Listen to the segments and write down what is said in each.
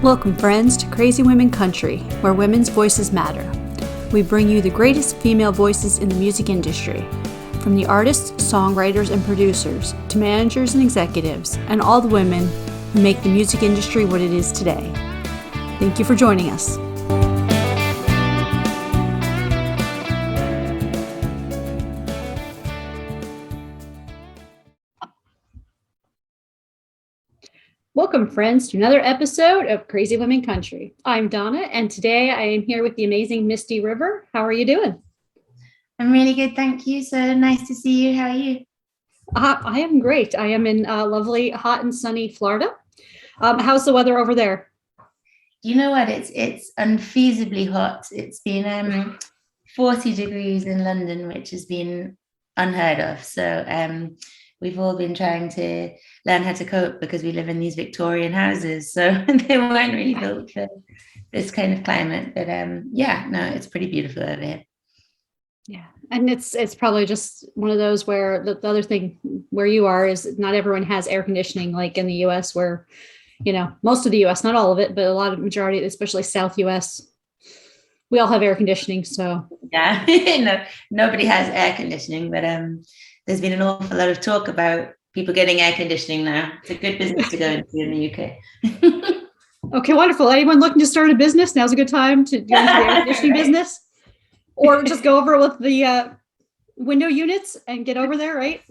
Welcome, friends, to Crazy Women Country, where women's voices matter. We bring you the greatest female voices in the music industry, from the artists, songwriters, and producers, to managers and executives, and all the women who make the music industry what it is today. Thank you for joining us. Welcome, friends, to another episode of Crazy Women Country. I'm Donna, and today I am here with the amazing Misty River. How are you doing? I'm really good, thank you. So nice to see you. How are you? I am great. I am in lovely, hot and sunny Florida. How's the weather over there? You know what? It's unfeasibly hot. It's been 40 degrees in London, which has been unheard of. So we've all been trying to learn how to cope because we live in these Victorian houses. So they weren't really built for this kind of climate. But it's pretty beautiful over here. Yeah, and it's probably just one of those where the other thing where you are is not everyone has air conditioning like in the US, where, you know, most of the US, not all of it, but a lot of majority, especially South US, we all have air conditioning. So yeah, no, nobody has air conditioning, but there's been an awful lot of talk about people getting air conditioning now. It's a good business to go into in the UK. Okay, wonderful. Anyone looking to start a business? Now's a good time to go into the air conditioning Right. business, or just go over with the window units and get over there, right?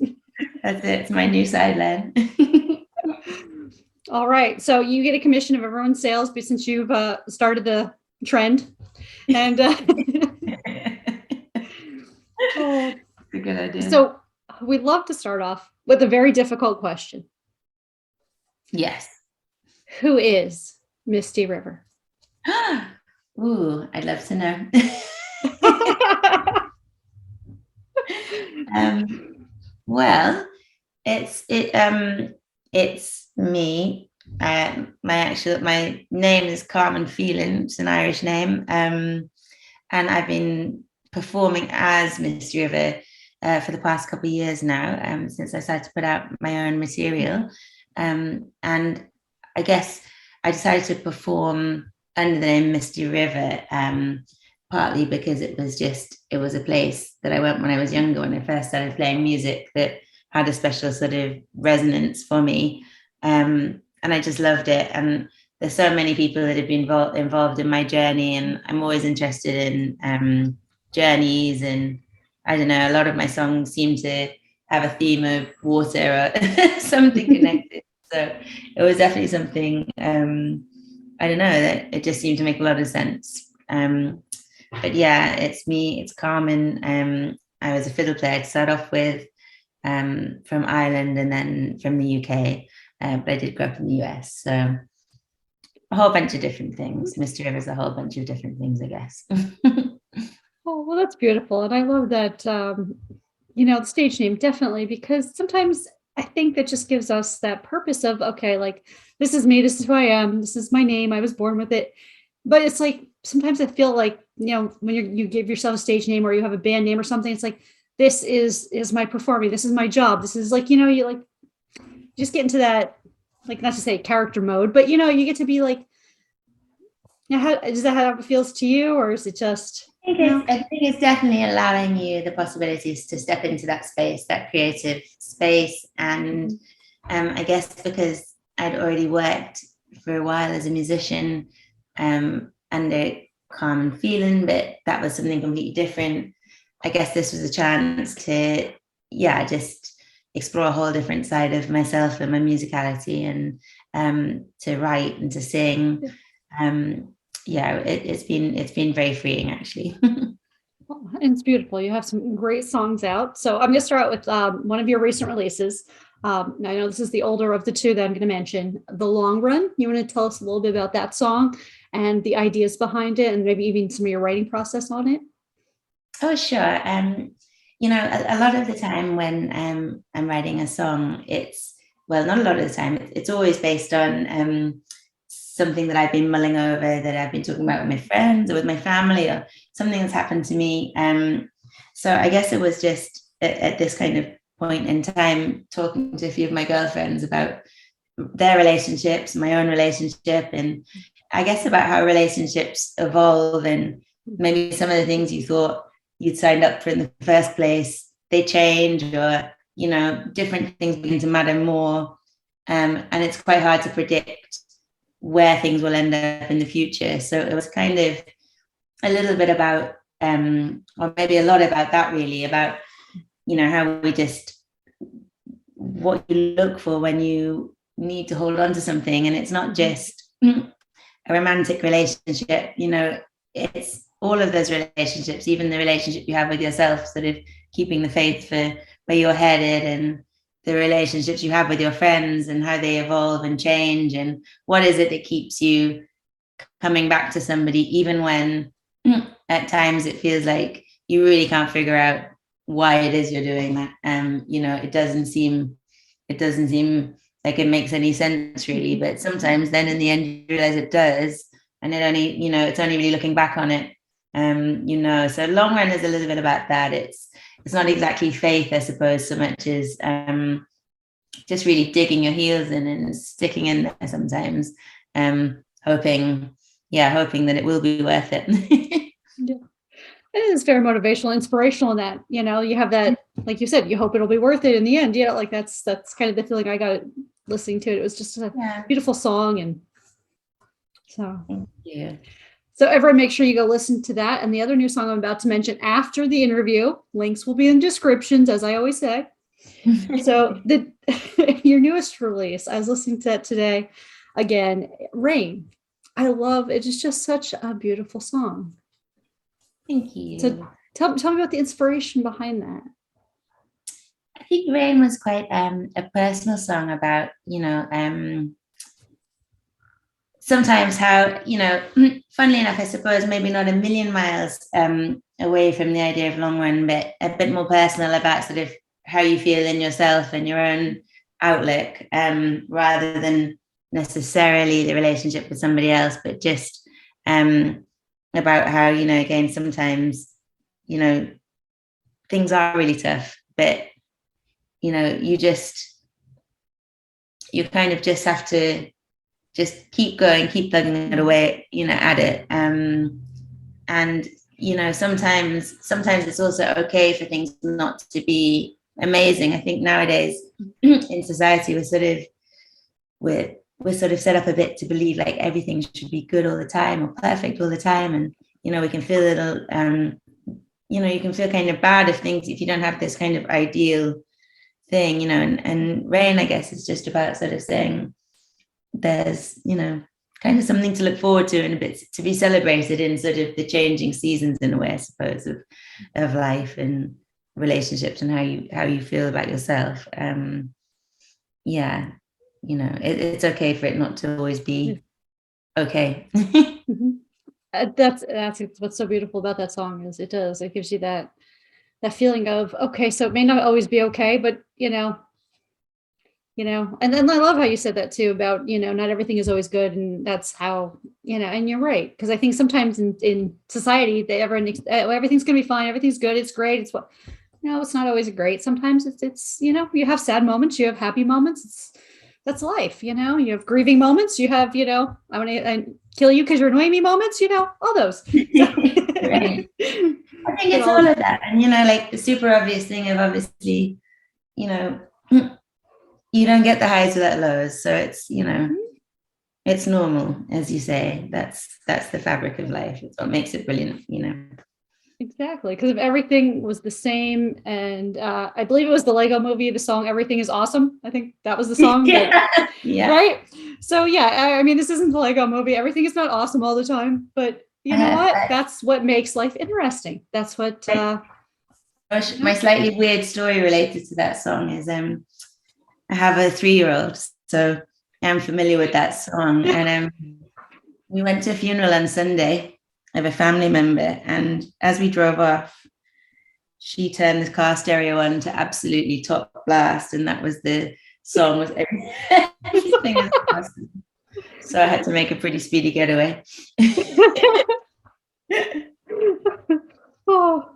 That's it. It's my new sideline. All right. So you get a commission of everyone's sales, but since you've started the trend, and Oh, a good idea. So we'd love to start off with a very difficult question. Yes. Who is Misty River? Ooh, I'd love to know. Well, it's me. My name is Carmen Phelan. It's an Irish name, and I've been performing as Misty River for the past couple of years now, since I started to put out my own material, and I guess I decided to perform under the name Misty River, partly because it was a place that I went when I was younger, when I first started playing music, that had a special sort of resonance for me. And I just loved it. And there's so many people that have been involved in my journey, and I'm always interested in journeys. And I don't know, a lot of my songs seem to have a theme of water or something connected. So it was definitely something, I don't know, that it just seemed to make a lot of sense. But yeah, it's me, it's Carmen. I was a fiddle player to start off with, from Ireland and then from the UK, but I did grow up in the US. So a whole bunch of different things. Misty River is a whole bunch of different things, I guess. Oh, well, that's beautiful. And I love that, the stage name, definitely, because sometimes I think that just gives us that purpose of, okay, like, this is me, this is who I am, this is my name, I was born with it. But it's like, sometimes I feel like, when you give yourself a stage name or you have a band name or something, it's like, this is my performing, this is my job, this is like, you like just get into that, like, not to say character mode, but you get to be like, is that how it feels to you, or is it just I think it's definitely allowing you the possibilities to step into that space, that creative space. And I guess because I'd already worked for a while as a musician, under Carmen Phelan, but that was something completely different. I guess this was a chance to, just explore a whole different side of myself and my musicality, and to write and to sing. It's been very freeing, actually. Well, it's beautiful. You have some great songs out. So I'm going to start out with one of your recent releases. I know this is the older of the two that I'm going to mention, The Long Run. You want to tell us a little bit about that song and the ideas behind it, and maybe even some of your writing process on it? Oh, sure. A lot of the time when I'm writing a song, not a lot of the time, it's always based on something that I've been mulling over, that I've been talking about with my friends or with my family, or something that's happened to me. So I guess it was just at this kind of point in time, talking to a few of my girlfriends about their relationships, my own relationship, and I guess, about how relationships evolve, and maybe some of the things you thought you'd signed up for in the first place, they change, or, different things begin to matter more. And it's quite hard to predict where things will end up in the future. So it was kind of a little bit about, or maybe a lot about that, really, about, how we just, what you look for when you need to hold on to something. And it's not just a romantic relationship, it's all of those relationships, even the relationship you have with yourself, sort of keeping the faith for where you're headed, and the relationships you have with your friends and how they evolve and change, and what is it that keeps you coming back to somebody, even when at times it feels like you really can't figure out why it is you're doing that. It doesn't seem like it makes any sense, really, but sometimes then in the end you realize it does, and it only, it's only really looking back on it. So Long Run is a little bit about that. It's not exactly faith, I suppose, so much as just really digging your heels in and sticking in there sometimes, hoping that it will be worth it. Yeah. It is very motivational, inspirational in that, you have that, like you said, you hope it'll be worth it in the end. Like that's kind of the feeling I got listening to it. It was just a beautiful song. And so, so everyone make sure you go listen to that. And the other new song I'm about to mention after the interview, links will be in descriptions, as I always say. So your newest release, I was listening to that today again, Rain. I love it. It's just such a beautiful song. Thank you. So tell me about the inspiration behind that. I think Rain was quite a personal song about, sometimes how, funnily enough, I suppose maybe not a million miles away from the idea of Long Run, but a bit more personal about sort of how you feel in yourself and your own outlook, rather than necessarily the relationship with somebody else, but just about how, again, sometimes, things are really tough, but, you kind of just have to just keep going, keep plugging it away, at it. And, sometimes it's also okay for things not to be amazing. I think nowadays in society, we're sort of set up a bit to believe like everything should be good all the time or perfect all the time. And, we can feel a little, you can feel kind of bad if you don't have this kind of ideal thing, and Rain, I guess, is just about sort of saying there's, kind of something to look forward to and a bit to be celebrated in sort of the changing seasons, in a way, I suppose, of life and relationships and how you feel about yourself. It's okay for it not to always be okay. That's what's so beautiful about that song is it gives you that feeling of, okay, so it may not always be okay, but and then I love how you said that too about, not everything is always good. And that's how, and you're right. Cause I think sometimes in society, everything's going to be fine. Everything's good. It's great. It's what, it's not always great. Sometimes it's, you have sad moments, you have happy moments. That's life. You have grieving moments. You have, I want to kill you because you're annoying me moments, all those. Right. I think it's all of that. And, like the super obvious thing of obviously, you don't get the highs without lows. So it's, it's normal, as you say. That's the fabric of life. It's what makes it brilliant, Exactly. Because if everything was the same, and I believe it was the Lego movie, the song Everything is Awesome. I think that was the song. Yeah. Right? So yeah, I mean, this isn't the Lego movie. Everything is not awesome all the time, but you know what? That's what makes life interesting. That's what my slightly weird story related to that song is I have a 3-year-old, so I'm familiar with that song. And we went to a funeral on Sunday of a family member, and as we drove off, she turned the car stereo on to absolutely top blast, and that was the song was everything is awesome. So I had to make a pretty speedy getaway. Oh,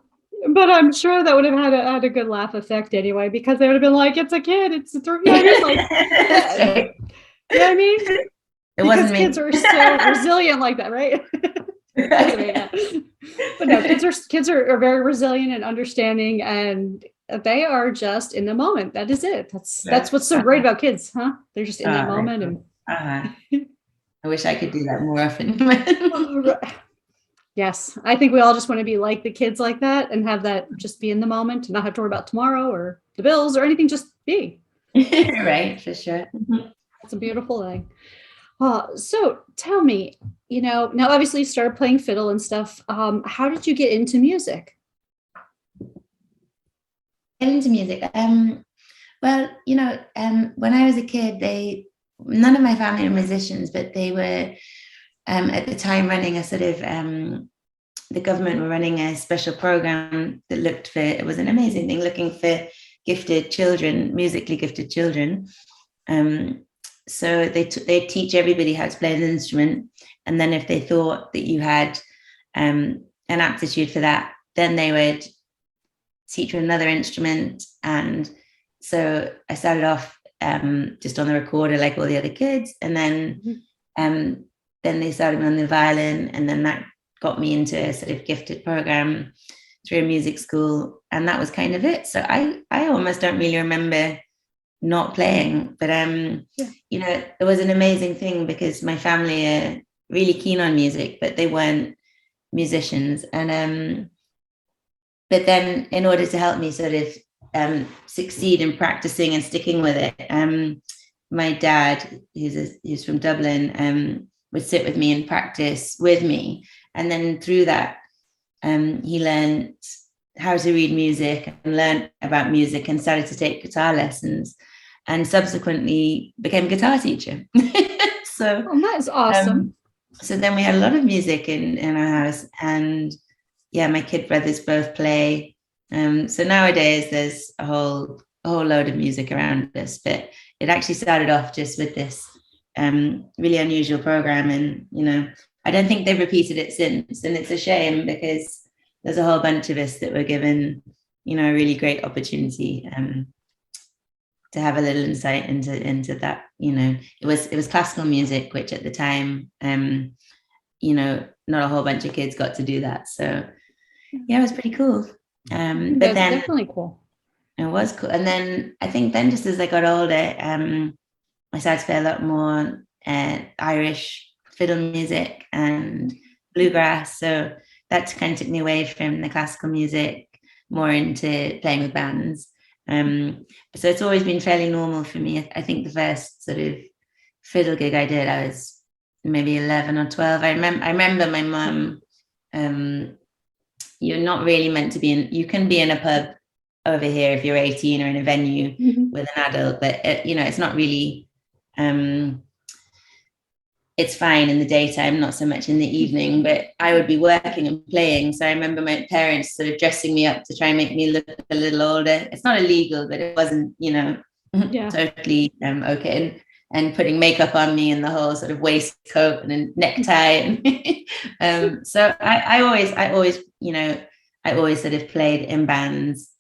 but I'm sure that would have had a good laugh effect anyway, because they would have been like, it's a kid, it's a 3. Like, Right. you know what I mean? It Because wasn't kids me. are so resilient like that, right? Because of it, yeah. But no, kids are very resilient and understanding, and they are just in the moment. That is it. That's Yeah. what's so great about kids, huh? They're just in that They're moment. cool. And I wish I could do that more often. yes, I think we all just want to be like the kids like that and have that just be in the moment and not have to worry about tomorrow or the bills or anything. Just be. Right, for sure. It's a beautiful thing. So tell me, now obviously you started playing fiddle and stuff. How did you get into music? Into music. Well, when I was a kid, none of my family were musicians, but they were at the time running a sort of the government were running a special program that looked for, it was an amazing thing, looking for gifted children, musically gifted children. So they teach everybody how to play an instrument, and then if they thought that you had an aptitude for that, then they would teach you another instrument. And so I started off just on the recorder like all the other kids, and then they started me on the violin, and then that got me into a sort of gifted program through a music school, and that was kind of it. So I almost don't really remember not playing, but it was an amazing thing because my family are really keen on music, but they weren't musicians. And but then in order to help me sort of succeed in practicing and sticking with it, my dad, who's from Dublin, would sit with me and practice with me. And then through that, he learned how to read music and learned about music and started to take guitar lessons and subsequently became a guitar teacher. So that is awesome. So then we had a lot of music in our house, and yeah, my kid brothers both play. So nowadays there's a whole load of music around us, but it actually started off just with this really unusual program, and I don't think they've repeated it since, and it's a shame because there's a whole bunch of us that were given a really great opportunity to have a little insight into that. It was classical music, which at the time not a whole bunch of kids got to do that, so yeah, it was pretty cool. But That's then definitely cool. it was cool. And then I think then just as I got older, I started to play a lot more Irish fiddle music and bluegrass. So that kind of took me away from the classical music, more into playing with bands. So it's always been fairly normal for me. I think the first sort of fiddle gig I did, I was maybe 11 or 12. I remember my mum, you're not really meant to be you can be in a pub over here if you're 18 or in a venue with an adult, but it's not really, it's fine in the daytime, not so much in the evening, but I would be working and playing. So I remember my parents sort of dressing me up to try and make me look a little older. It's not illegal, but it wasn't, totally okay. And putting makeup on me and the whole sort of waistcoat and a necktie. And so I always sort of played in bands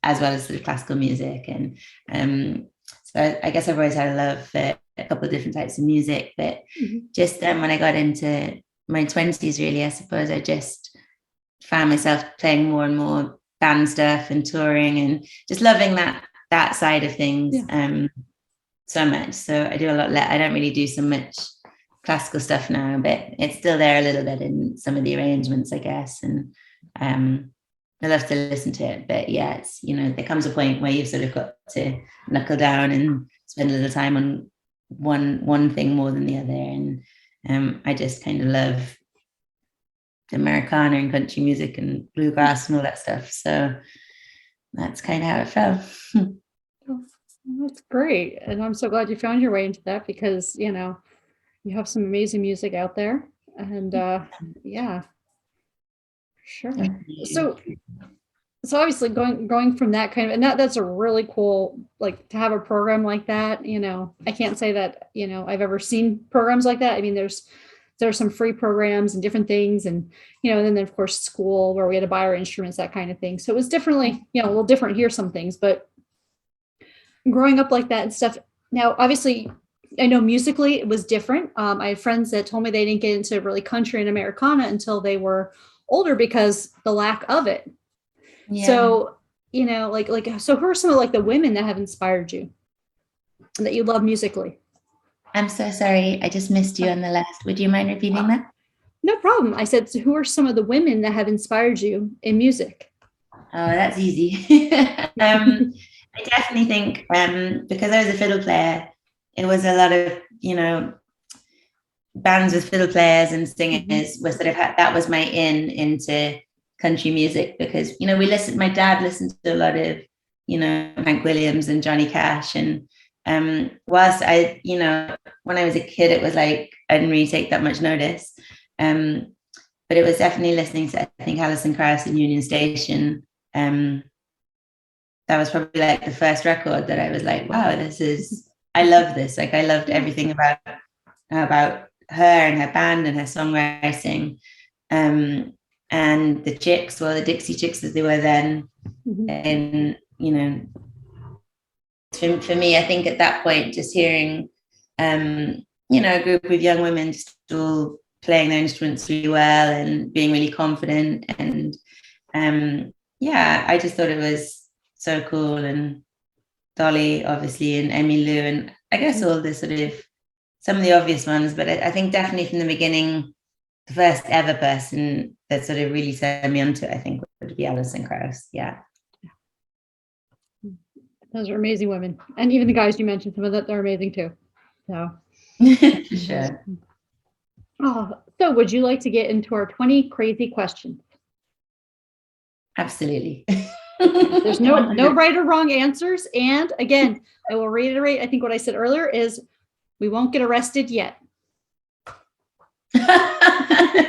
as well as sort of classical music. And so I guess I've always had a love for a couple of different types of music, but just when I got into my 20s, really, I suppose I just found myself playing more and more band stuff and touring and just loving that side of things so much. So I do a lot. I don't really do so much classical stuff now, but it's still there a little bit in some of the arrangements, I guess. And I love to listen to it, but yeah, it's there comes a point where you've sort of got to knuckle down and spend a little time on one thing more than the other. And I just kind of love the Americana and country music and bluegrass and all that stuff. So that's kind of how it fell. That's great, and I'm so glad you found your way into that because you have some amazing music out there, and yeah, sure. So obviously going from that kind of, and that's a really cool, like to have a program like that. I can't say that I've ever seen programs like that. I mean, there's some free programs and different things, and and then of course school where we had to buy our instruments, that kind of thing. So it was differently, a little different here, some things, but growing up like that and stuff. Now, obviously, I know musically it was different. I had friends that told me they didn't get into really country and Americana until they were older because the lack of it. Yeah. So, so who are some of like the women that have inspired you and that you love musically? I'm so sorry. I just missed you on the last. Would you mind repeating that? No problem. I said, so who are some of the women that have inspired you in music? Oh, that's easy. I definitely think because I was a fiddle player, it was a lot of, bands with fiddle players and singers was sort of that was my into country music because, my dad listened to a lot of, Hank Williams and Johnny Cash. And whilst when I was a kid, it was like, I didn't really take that much notice. But it was definitely listening to, I think, Alison Krauss and Union Station. That was probably like the first record that I was like, wow, I love this. Like I loved everything about her and her band and her songwriting. And the Chicks, well, the Dixie Chicks as they were then. And, for me, I think at that point, just hearing, a group of young women just all playing their instruments really well and being really confident. And I just thought it was so cool. And Dolly, obviously, and Emmylou, and I guess all the sort of some of the obvious ones, but I think definitely from the beginning, the first ever person that sort of really turned me onto it, I think, would be Alison Krauss. Yeah. Those are amazing women. And even the guys you mentioned, some of that, they're amazing too. So, for sure. Oh, so would you like to get into our 20 crazy questions? Absolutely. There's no right or wrong answers. And again, I will reiterate, I think what I said earlier is we won't get arrested yet.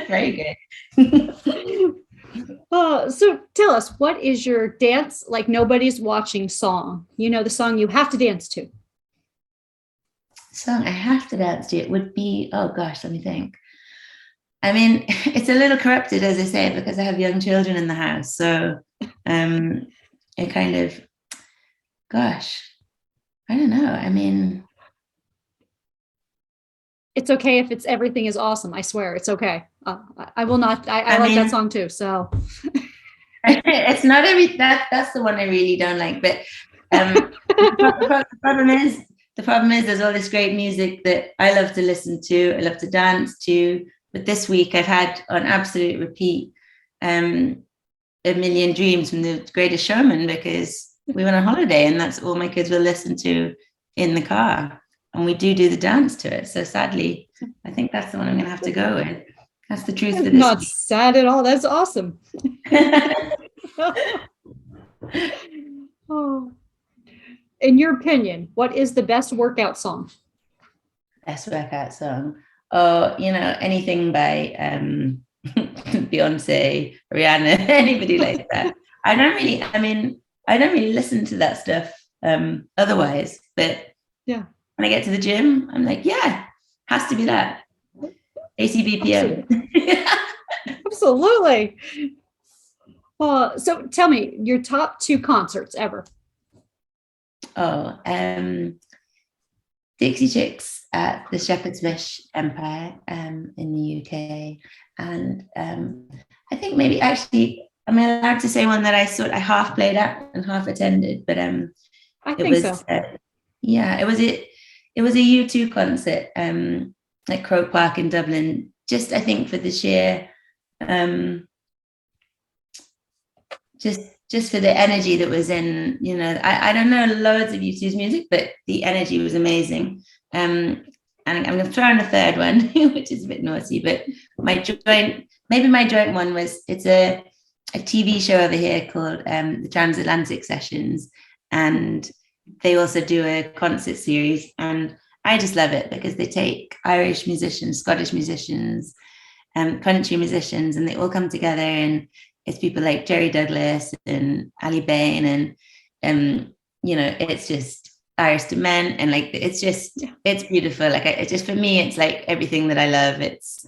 Very good. So tell us, what is your dance like nobody's watching song? The song you have to dance to. Song I have to dance to, it would be, oh gosh, let me think. I mean, it's a little corrupted, as I say, because I have young children in the house. So it kind of, gosh, I don't know. I mean, it's okay if everything is awesome. I swear, it's okay. I will not. I like that song too. So it's not that's the one I really don't like. But the problem is there's all this great music that I love to listen to. I love to dance to. But this week I've had on absolute repeat A Million Dreams from The Greatest Showman, because we went on holiday and that's all my kids will listen to in the car. And we do the dance to it. So sadly, I think that's the one I'm going to have to go with. That's the truth. That's not sad at all. That's awesome. Oh. In your opinion, what is the best workout song? Best workout song? Oh, anything by Beyonce, Rihanna, anybody like that. I don't really listen to that stuff otherwise, but yeah, when I get to the gym, I'm like, yeah, has to be that. ACBPM. Absolutely. So tell me your top 2 concerts ever. Oh, Dixie Chicks at the Shepherd's Bush Empire in the UK. And I think maybe actually, am I allowed to say one that I half played at and half attended? But I think so. It was a U2 concert at Croke Park in Dublin. Just I think for the sheer just for the energy that was in, I don't know loads of U2's music, but the energy was amazing. And I'm going to throw in a third one, which is a bit naughty, but my joint one was, it's a TV show over here called the Transatlantic Sessions. And they also do a concert series. And I just love it because they take Irish musicians, Scottish musicians, country musicians, and they all come together, and it's people like Jerry Douglas and Ali Bain, and it's just Irish Dement, and like it's beautiful. Like it's just, for me, it's like everything that I love. It's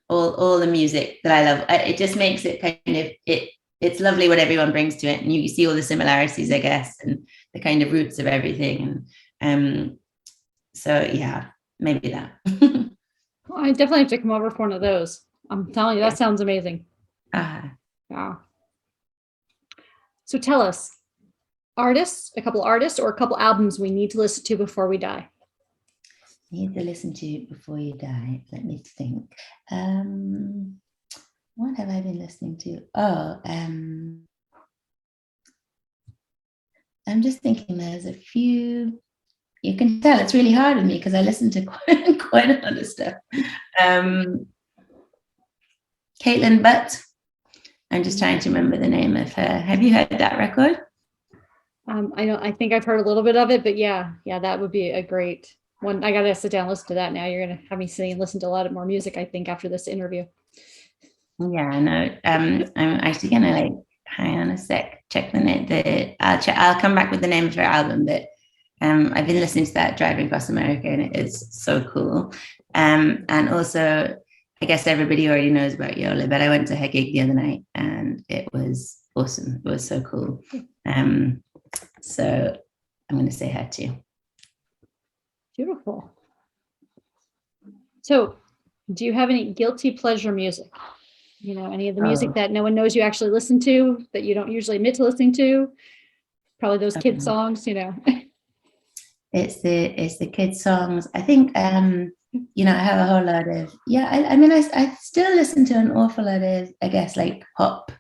all the music that I love. It just makes it kind of it's lovely what everyone brings to it, and you see all the similarities, I guess, and the kind of roots of everything. And So yeah, maybe that. I definitely have to come over for one of those. I'm telling you, that sounds amazing. Ah. Yeah. So tell us, artists, a couple artists or a couple albums we need to listen to before we die. Need to listen to before you die. Let me think. What have I been listening to? I'm just thinking there's a few. You can tell it's really hard with me because I listen to quite a lot of stuff. Caitlin Butt. I'm just trying to remember the name of her. Have you heard that record? I think I've heard a little bit of it, but yeah, that would be a great one. I gotta sit down and listen to that now. You're gonna have me sitting and listen to a lot more music, I think, after this interview. Yeah, I know. I'm actually gonna like hang on a sec, check the name. I'll come back with the name of her album, but I've been listening to that driving across America, and it is so cool. And also, I guess everybody already knows about Yola, but I went to her gig the other night, and it was awesome. It was so cool. So I'm going to say her too. Beautiful. So, do you have any guilty pleasure music? You know, any of the music that no one knows you actually listen to, that you don't usually admit to listening to? Probably those kid songs, you know. It's the kids songs. I think you know, I have a whole lot of I mean I still listen to an awful lot of, I guess, like pop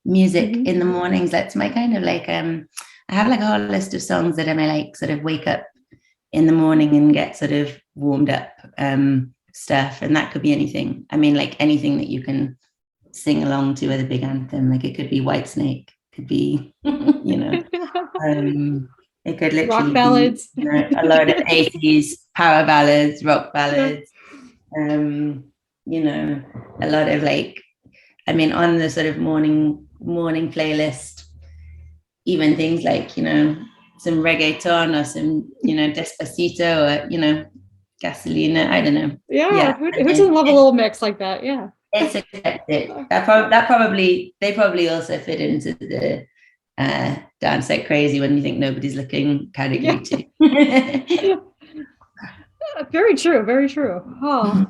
music in the mornings. That's my kind of like I have like a whole list of songs that I may like sort of wake up in the morning and get sort of warmed up stuff, and that could be anything. I mean, like anything that you can sing along to with a big anthem. Like it could be Whitesnake, could be you know it could literally rock ballads, be, you know, a lot of 80s power ballads, rock ballads, you know, a lot of like, I mean, on the sort of morning playlist, even things like, you know, some reggaeton or some, you know, Despacito or, you know, Gasolina. I don't know. Yeah. Who doesn't love a little mix like that? Yeah. It's eclectic. They probably also fit into the dance like crazy when you think nobody's looking category too. Very true. Very true. Oh.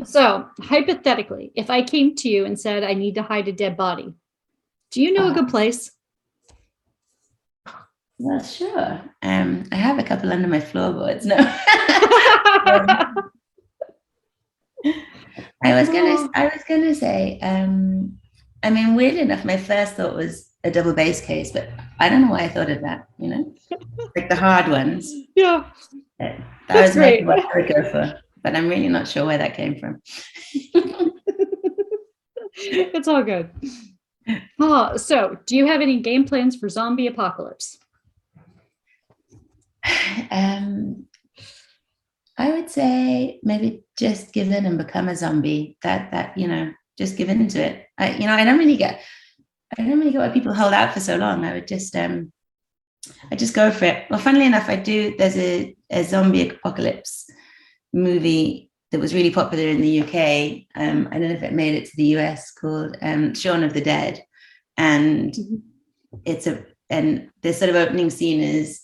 So hypothetically, if I came to you and said I need to hide a dead body, do you know a good place? Well, sure. I have a couple under my floorboards. No. I was gonna say, I mean, weirdly enough, my first thought was a double bass case, but I don't know why I thought of that, you know, like the hard ones. Yeah. That That's was great. maybe what I would go for, but I'm really not sure where that came from. It's all good. Oh, so do you have any game plans for zombie apocalypse? I would say maybe just give in and become a zombie. That you know, just give in to it. I don't really get why people hold out for so long. I just go for it. Well, funnily enough, I do. There's a zombie apocalypse movie that was really popular in the UK. I don't know if it made it to the US, called Shaun of the Dead, and the sort of opening scene is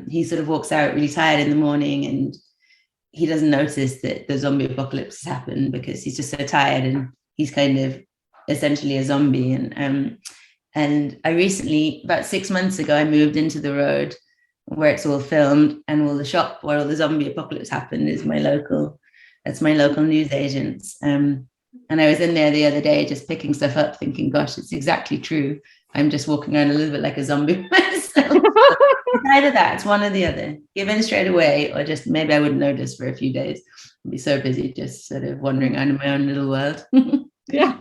he sort of walks out really tired in the morning, and he doesn't notice that the zombie apocalypse has happened because he's just so tired, and he's kind of essentially a zombie. And I recently, about 6 months ago, I moved into the road where it's all filmed, and all the shop where all the zombie apocalypse happened is my local news agents. And I was in there the other day just picking stuff up, thinking, gosh, it's exactly true. I'm just walking around a little bit like a zombie myself. It's either that, it's one or the other. Give in straight away, or just maybe I wouldn't notice for a few days. I'd be so busy just sort of wandering around in my own little world. Yeah.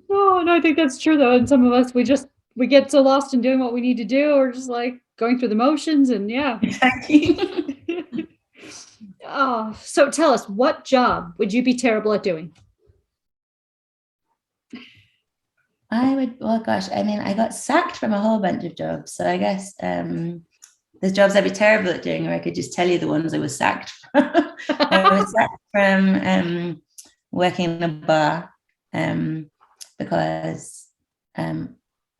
Oh, no, I think that's true though. And some of us, we get so lost in doing what we need to do, or just like going through the motions, and yeah. Exactly. Oh, so tell us, what job would you be terrible at doing? Well, gosh, I mean, I got sacked from a whole bunch of jobs. So I guess there's jobs I'd be terrible at doing, or I could just tell you the ones I was sacked from. I was sacked from working in a bar because I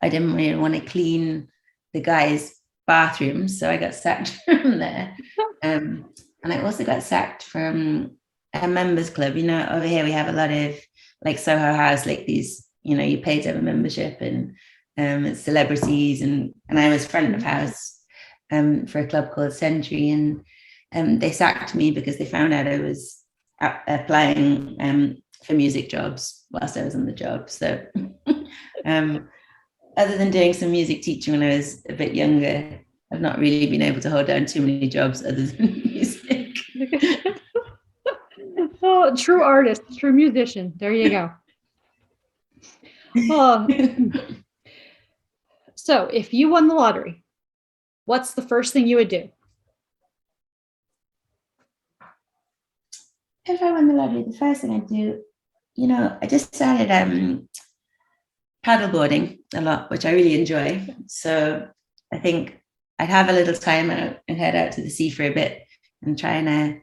didn't really want to clean the guys' bathrooms, so I got sacked from there. And I also got sacked from a members club. Over here we have a lot of like Soho House, like these, you pay to have a membership, and it's celebrities, and I was front of house for a club called Century, and they sacked me because they found out I was applying for music jobs whilst I was on the job. So other than doing some music teaching when I was a bit younger, I've not really been able to hold down too many jobs other than music. Oh, true artist, true musician. There you go. Oh. So if you won the lottery, what's the first thing you would do? If I won the lottery, the first thing I'd do, I just started paddleboarding a lot, which I really enjoy. So I think I'd have a little time out and head out to the sea for a bit and try and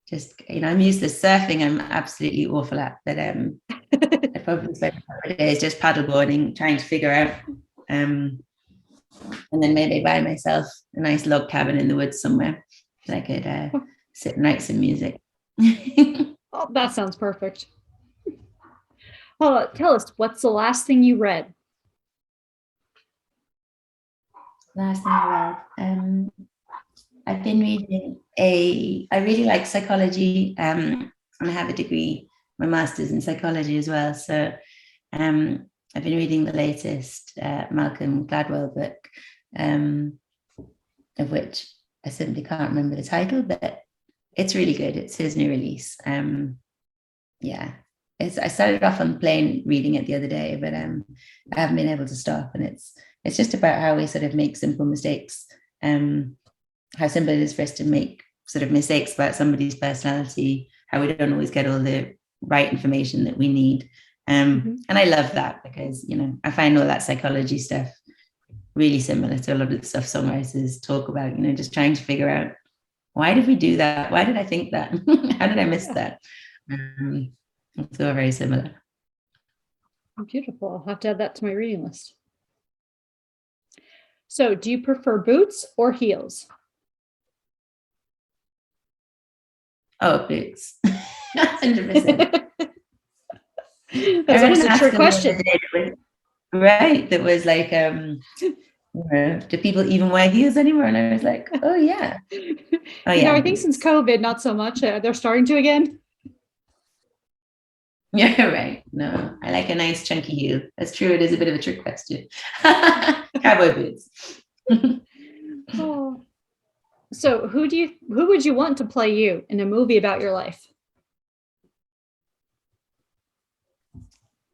just, I'm used to surfing. I'm absolutely awful at, but I'd probably spend a couple of days just paddleboarding, trying to figure out, and then maybe buy myself a nice log cabin in the woods somewhere that I could sit and write some music. Oh, that sounds perfect. Oh, tell us, what's the last thing you read? Last thing I read, I've been reading I really like psychology, and I have a degree, my master's in psychology as well. So I've been reading the latest Malcolm Gladwell book, of which I simply can't remember the title, but it's really good. It's his new release. I started off on the plane reading it the other day, but I haven't been able to stop. And it's just about how we sort of make simple mistakes, how simple it is for us to make sort of mistakes about somebody's personality, how we don't always get all the right information that we need. And I love that because, I find all that psychology stuff really similar to a lot of the stuff songwriters talk about, just trying to figure out, why did we do that? Why did I think that? How did I miss that? It's all very similar. Beautiful. I'll have to add that to my reading list. So do you prefer boots or heels? Oh, boots. 100%. That's almost a trick question. Right. That was like, do people even wear heels anymore? And I was like, oh, yeah. Oh, yeah. I think since COVID, not so much. They're starting to again. Yeah, right. No, I like a nice chunky heel. That's true. It is a bit of a trick question. Cowboy boots. Oh. So who would you want to play you in a movie about your life?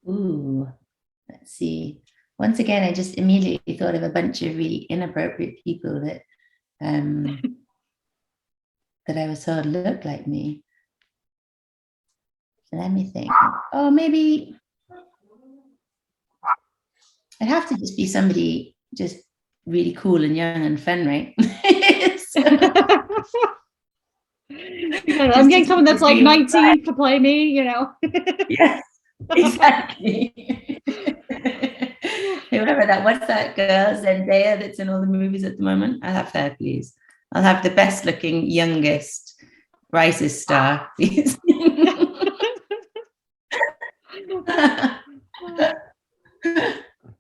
Ooh, let's see. Once again, I just immediately thought of a bunch of really inappropriate people that that I was told looked like me. Let me think. Oh, maybe I'd have to just be somebody just really cool and young and fun, right? I'm getting someone that's like 19 to play me, Yes, exactly. Whoever that, what's that girl, Zendaya, that's in all the movies at the moment? I'll have her, please. I'll have the best looking, youngest, brightest star, please.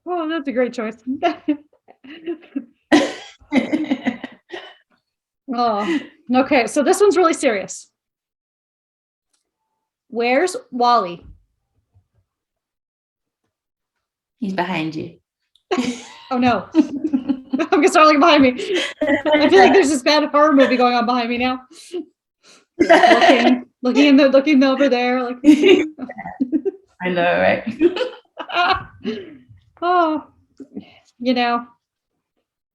Oh, that's a great choice. Oh, okay. So this one's really serious. Where's Wally? He's behind you. Oh no. I'm gonna start looking behind me. I feel like there's this bad horror movie going on behind me now. Looking over there. Like I know, right? Oh, he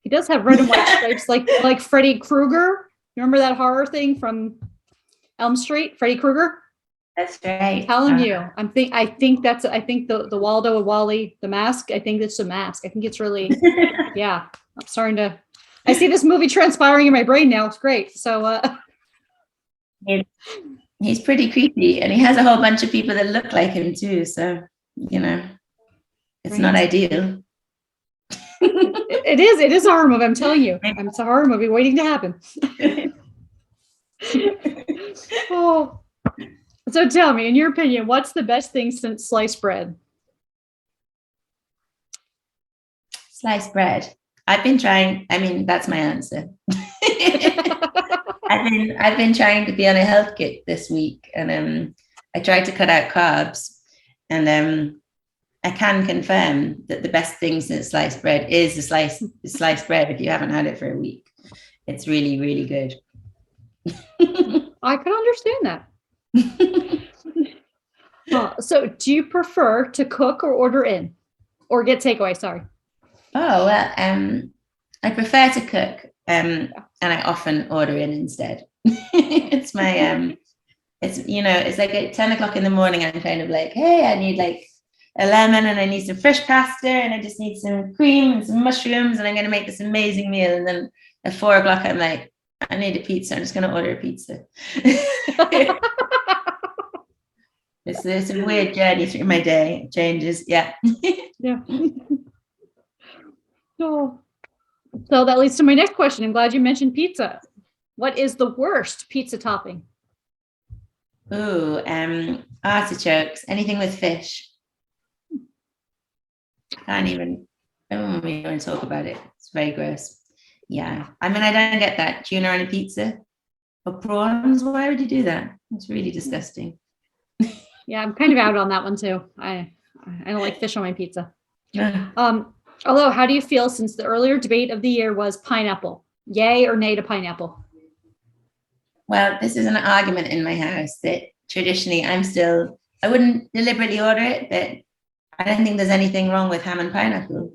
does have red and white stripes, like Freddy Krueger. You remember that horror thing from Elm Street? Freddy Krueger. That's right. I'm telling you, I think the Waldo and Wally, the mask. I think it's a mask. I think it's really, yeah. I'm starting to. I see this movie transpiring in my brain now. It's great. So. He's pretty creepy, and he has a whole bunch of people that look like him too. So it's not ideal. It is a horror movie. I'm telling you, it's a horror movie waiting to happen. Oh, so tell me, in your opinion, what's the best thing since sliced bread? Sliced bread. I've been trying. I mean, that's my answer. I've been trying to be on a health kick this week, and I tried to cut out carbs, and I can confirm that the best thing since sliced bread is the sliced bread. If you haven't had it for a week, it's really, really good. I can understand that. So do you prefer to cook or order in, or get takeaway? Sorry. Oh well, I prefer to cook, and I often order in instead. It's my it's it's like at 10 o'clock in the morning. I'm kind of like, hey, I need like a lemon, and I need some fresh pasta, and I just need some cream and some mushrooms, and I'm going to make this amazing meal. And then at 4 o'clock, I'm like, I need a pizza. I'm just going to order a pizza. It's a weird journey through my day. It changes. Yeah. Yeah. Oh. So that leads to my next question. I'm glad you mentioned pizza. What is the worst pizza topping? Ooh, artichokes, anything with fish. I don't even talk about it. It's very gross. Yeah. I mean, I don't get that. Tuna on a pizza or prawns. Why would you do that? It's really disgusting. Yeah, I'm kind of out on that one too. I don't like fish on my pizza. Yeah. Although, how do you feel since the earlier debate of the year was pineapple? Yay or nay to pineapple? Well, this is an argument in my house that traditionally I wouldn't deliberately order it, but I don't think there's anything wrong with ham and pineapple.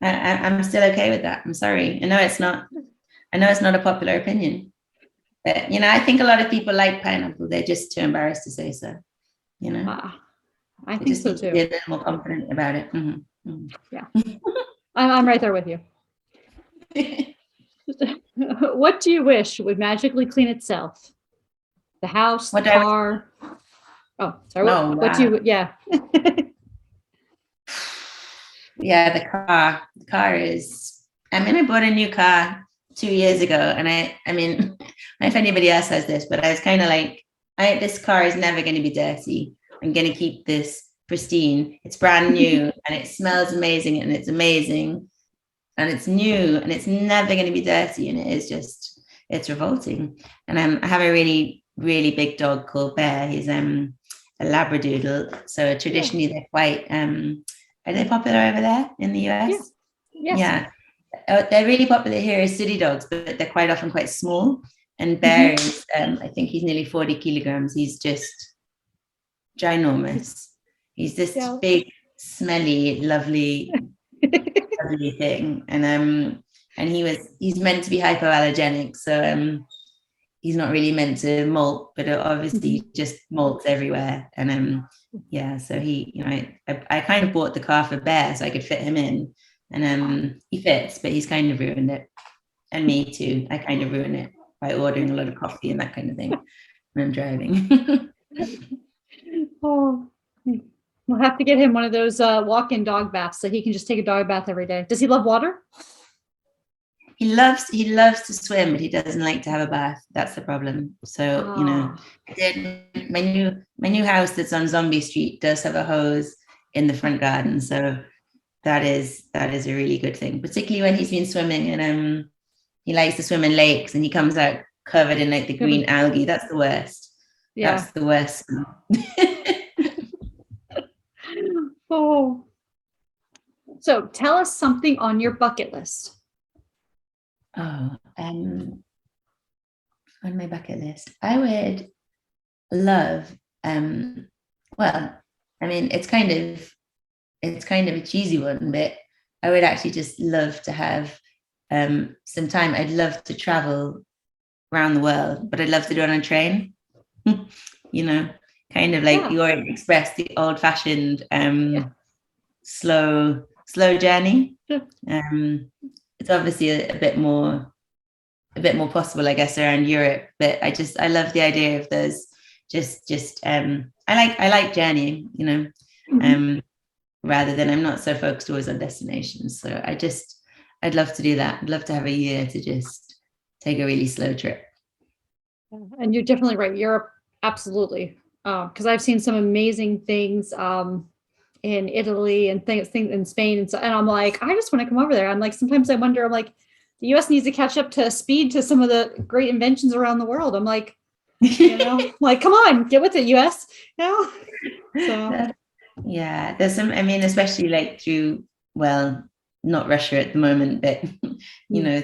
I'm still okay with that. I'm sorry. I know it's not a popular opinion, but I think a lot of people like pineapple. They're just too embarrassed to say so. I They think just so need to too. be a little more confident about it. Mm-hmm. Mm-hmm. Yeah, I'm right there with you. What do you wish would magically clean itself? The house, the car. Oh, sorry. Oh, What do you? Yeah. Yeah, the car. The car is. I mean, I bought a new car 2 years ago, and I mean, I don't know if anybody else has this, but I was kind of like, this car is never going to be dirty. I'm going to keep this pristine. It's brand new, and it smells amazing, and it's amazing, and it's new, and it's never going to be dirty, and it's revolting. And I have a really, really big dog called Bear. He's a Labradoodle. So traditionally, they're quite. Are they popular over there in the US? Yeah. Yes. Yeah. They're really popular here as city dogs, but they're quite often quite small. And Bear is, I think he's nearly 40 kilograms. He's just ginormous. He's this big, smelly, lovely, lovely thing. And he's meant to be hypoallergenic. So he's not really meant to molt, but obviously he just molts everywhere. And so he, I kind of bought the car for Bear so I could fit him in, and he fits, but he's kind of ruined it, and me too. I kind of ruin it by ordering a lot of coffee and that kind of thing when I'm driving. Oh, we'll have to get him one of those walk-in dog baths so he can just take a dog bath every day. Does he love water? He loves to swim, but he doesn't like to have a bath. That's the problem. So my new house that's on Zombie Street does have a hose in the front garden. So that is a really good thing, particularly when he's been swimming, and he likes to swim in lakes, and he comes out covered in like the green algae. That's the worst. Yeah. That's the worst. Oh. So tell us something on your bucket list. Oh, on my bucket list, I would love, well, I mean, it's kind of a cheesy one, but I would actually just love to have some time. I'd love to travel around the world, but I'd love to do it on a train. Kind of like the Orient Express, the old-fashioned slow journey. It's obviously a bit more possible, I guess, around Europe, but I love the idea of those I like journeying, rather than I'm not so focused always on destinations. So I'd love to do that. I'd love to have a year to just take a really slow trip. And you're definitely right. Europe, absolutely. Because I've seen some amazing things in Italy and things in Spain, and I'm like, I just want to come over there. I'm like, sometimes I wonder, I'm like, the U.S. needs to catch up to speed to some of the great inventions around the world. I'm like, like, come on, get with it, U.S. So yeah, there's some. I mean, especially like through, well, not Russia at the moment, but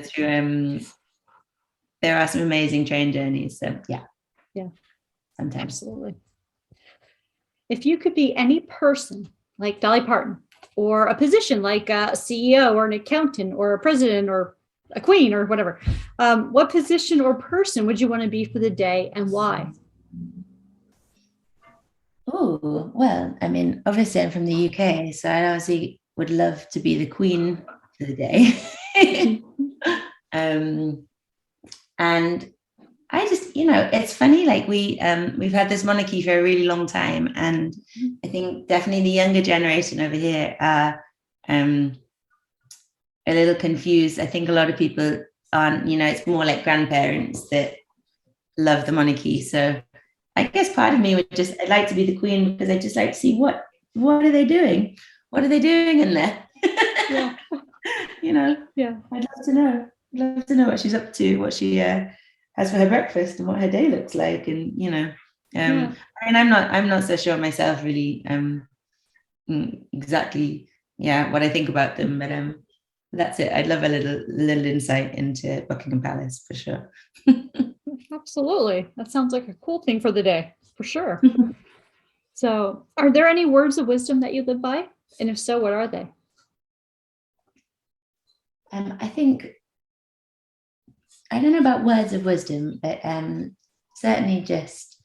through there are some amazing train journeys. So yeah, sometimes. Absolutely. If you could be any person like Dolly Parton, or a position like a CEO or an accountant or a president or a queen or whatever, what position or person would you want to be for the day, and why? Oh, well, I mean, obviously I'm from the UK, so I obviously would love to be the queen for the day. And I just, it's funny, like we've had this monarchy for a really long time, and I think definitely the younger generation over here are a little confused. I think a lot of people aren't, it's more like grandparents that love the monarchy. So I guess part of me would just, I'd like to be the queen because I just like to see what are they doing? What are they doing in there? Yeah. Yeah. I'd love to know. I'd love to know what she's up to, what she has for her breakfast, and what her day looks like. And I mean, I'm not so sure myself, really, exactly, what I think about them, but that's it. I'd love a little insight into Buckingham Palace for sure. Absolutely. That sounds like a cool thing for the day, for sure. So, are there any words of wisdom that you live by? And if so, what are they? I think, I don't know about words of wisdom, but certainly just,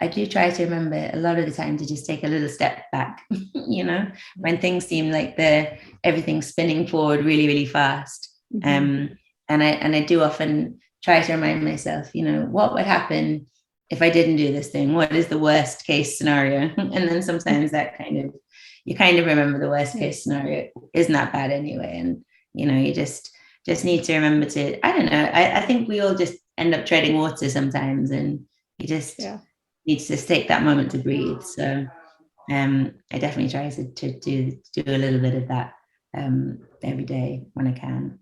I do try to remember a lot of the time to just take a little step back, when things seem like everything's spinning forward really, really fast. And I do often try to remind myself, what would happen if I didn't do this thing? What is the worst case scenario? And then sometimes you kind of remember the worst case scenario isn't that bad anyway. And, you just need to remember to, I don't know, I think we all just end up treading water sometimes, and you just need to just take that moment to breathe. So I definitely try to do a little bit of that every day when I can.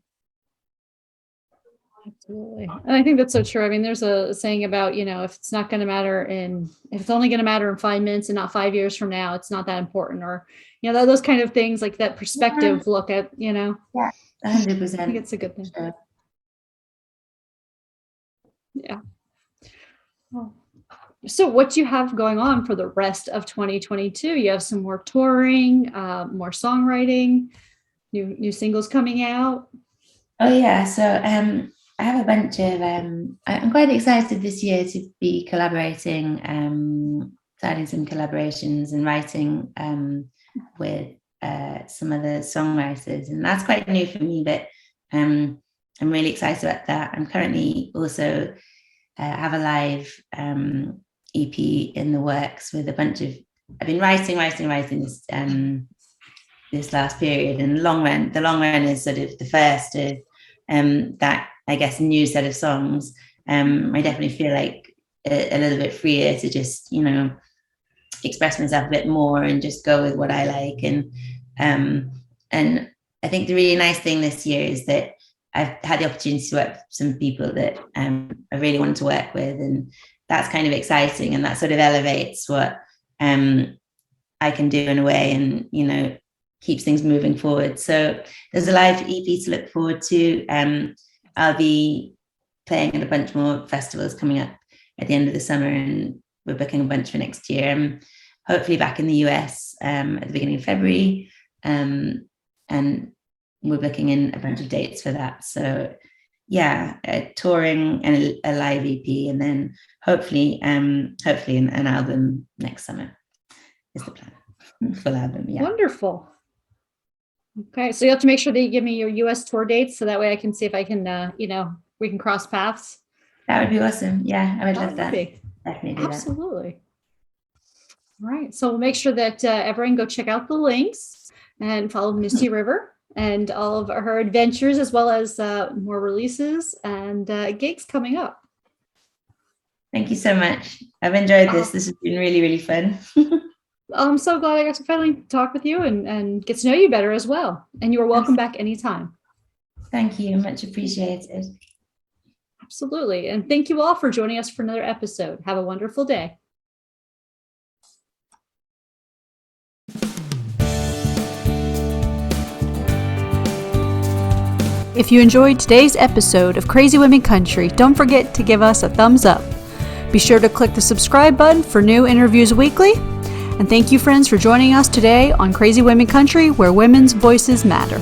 Absolutely. And I think that's so true. I mean, there's a saying about, if it's not going to matter if it's only going to matter in 5 minutes and not 5 years from now, it's not that important. Or, those kind of things, like that perspective look at, Yeah, 100%. I think it's a good thing. Sure. Yeah. Well, so what do you have going on for the rest of 2022? You have some more touring, more songwriting, new singles coming out. Oh yeah, so I have a bunch of I'm quite excited this year to be collaborating, starting some collaborations and writing with some of the songwriters, and that's quite new for me, but I'm really excited about that. I'm currently also have a live EP in the works with a bunch of, I've been writing this last period, and the long run is sort of the first of that, I guess, new set of songs. I definitely feel like a little bit freer to just express myself a bit more and just go with what I like. And I think the really nice thing this year is that I've had the opportunity to work with some people that I really wanted to work with, and that's kind of exciting, and that sort of elevates what I can do in a way, and keeps things moving forward. So there's a live EP to look forward to. I'll be playing at a bunch more festivals coming up at the end of the summer, and we're booking a bunch for next year. I'm hopefully back in the US at the beginning of February, and we're booking in a bunch of dates for that. So yeah, touring and a live EP, and then hopefully an album next summer is the plan. Full album. Yeah. Wonderful. Okay, so you have to make sure that you give me your US tour dates, so that way I can see if I can, we can cross paths. That would be awesome. Yeah, I would love that. Be. Definitely do Absolutely. All right. So we'll make sure that everyone go check out the links and follow Misty River and all of her adventures, as well as more releases and gigs coming up. Thank you so much. I've enjoyed this. Oh, This has been really, really fun. I'm so glad I got to finally talk with you and get to know you better as well. And you are welcome back anytime. Thank you. Much appreciated. Absolutely. And thank you all for joining us for another episode. Have a wonderful day. If you enjoyed today's episode of Crazy Women Country, don't forget to give us a thumbs up. Be sure to click the subscribe button for new interviews weekly. And thank you, friends, for joining us today on Crazy Women Country, where women's voices matter.